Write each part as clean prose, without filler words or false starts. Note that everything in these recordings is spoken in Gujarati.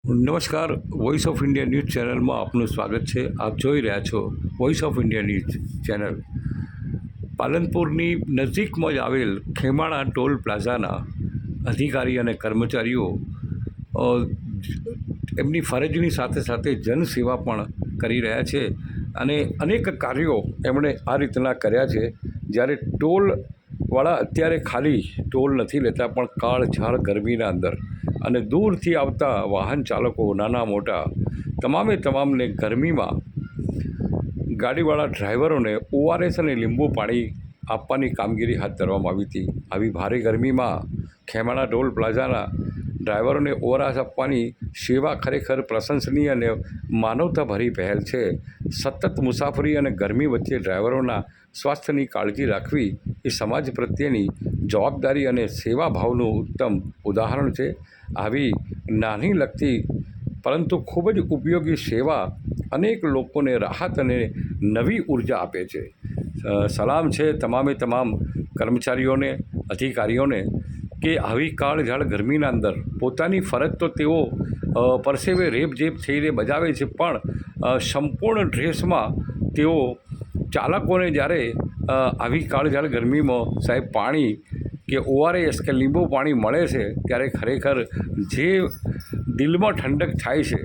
નમસ્કાર. વોઇસ ઓફ ઇન્ડિયા ન્યૂઝ ચેનલમાં આપનું સ્વાગત છે. આપ જોઈ રહ્યા છો voice of India news channel. પાલનપુરની નજીકમાં જ આવેલ ખેમાણા ટોલ પ્લાઝાના અધિકારી અને કર્મચારીઓ એમની ફરજની સાથે સાથે જનસેવા પણ કરી રહ્યા છે અને અનેક કાર્યો એમણે આ રીતના કર્યા છે. જ્યારે ટોલવાળા અત્યારે ખાલી ટોલ નથી લેતા, પણ કાળઝાળ ગરમીના અંદર અને દૂરથી આવતા વાહન ચાલકો નાના મોટા તમામને ગરમીમાં ગાડીવાળા ડ્રાઈવરોને ORS અને લીંબુ પાણી આપવાની કામગીરી હાથ ધરવામાં આવી હતી. આવી ભારે ગરમીમાં ખેમાણા ટોલ પ્લાઝાના ડ્રાઈવરોને ORS આપવાની સેવા ખરેખર પ્રશંસનીય અને માનવતાભરી પહેલ છે. સતત મુસાફરી અને ગરમી વચ્ચે ડ્રાઈવરોના સ્વાસ્થ્યની કાળજી રાખવી એ સમાજ પ્રત્યેની જવાબદારી અને સેવાભાવનું ઉત્તમ ઉદાહરણ છે. આવી નાની લગતી પરંતુ ખૂબ જ ઉપયોગી સેવા અનેક લોકોને રાહત અને નવી ઉર્જા આપે છે. સલામ છે તમામ કર્મચારીઓને, અધિકારીઓને કે આવી કાળઝાળ ગરમીના અંદર પોતાની ફરજ તો તેઓ પરસેવે રેબઝેબ થઈને બજાવે છે, પણ સંપૂર્ણ ડ્રેસમાં તેઓ ચાલકોને જ્યારે આવી કાળઝાળ ગરમીમાં સાહેબ પાણી કે ORS કે લીંબુ પાણી મળે છે ત્યારે ખરેખર જે દિલમાં ઠંડક થાય છે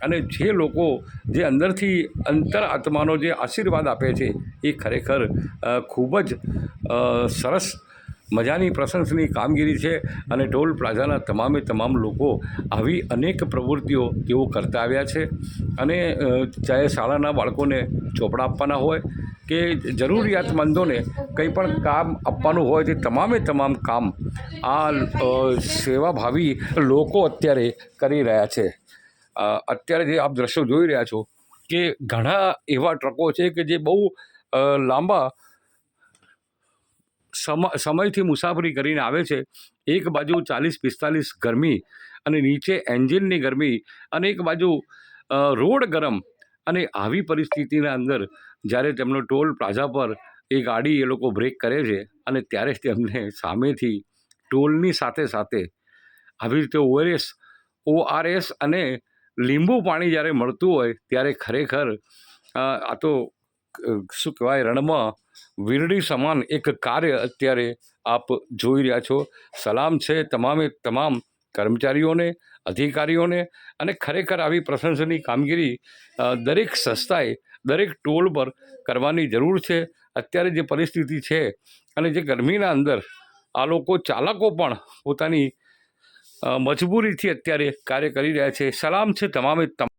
અને જે લોકો જે અંદરથી અંતરાત્માનો જે આશીર્વાદ આપે છે એ ખરેખર ખૂબ જ સરસ મજાની પ્રશંસનીય કામગીરી છે. અને ટોલ પ્લાઝાના તમામ લોકો આવી અનેક પ્રવૃત્તિઓ તેઓ કરતા આવ્યા છે. અને ચાહે શાળાના બાળકોને ચોપડા આપવાના હોય કે જરૂરિયાતમંદોને કંઈ પણ કામ આપવાનું હોય, તે તમામ કામ આ સેવાભાવી લોકો અત્યારે કરી રહ્યા છે. અત્યારે જે આપ દ્રશ્યો જોઈ રહ્યા છો કે ઘણા એવા ટ્રકો છે કે જે બહુ લાંબા સમયથી મુસાફરી કરીને આવે છે. એક બાજુ 40-45 ગરમી અને નીચે એન્જિનની ગરમી, અને એક બાજુ રોડ ગરમ, અને આવી પરિસ્થિતિના અંદર જ્યારે તેમનો ટોલ પ્લાઝા પર એ ગાડી એ લોકો બ્રેક કરે છે અને ત્યારે જ તેમને સામેથી ટોલની સાથે આવી રીતે ORS અને લીંબુ પાણી જ્યારે મળતું હોય ત્યારે ખરેખર આ તો શું કહેવાય, રણમાં વીરડી સમાન એક કાર્ય અત્યારે આપ જોઈ રહ્યા છો. સલામ છે તમામ કર્મચારીઓને, અધિકારીઓને. અને ખરેખર આવી પ્રશંસનીય કામગીરી દરેક સંસ્થાએ દરેક ટોલ પર કરવાની જરૂર છે. અત્યારે જે પરિસ્થિતિ છે અને જે ગરમીના અંદર આ લોકો ચાલકો પણ પોતાની મજબૂરીથી અત્યારે કાર્ય કરી રહ્યા છે. સલામ છે તમામે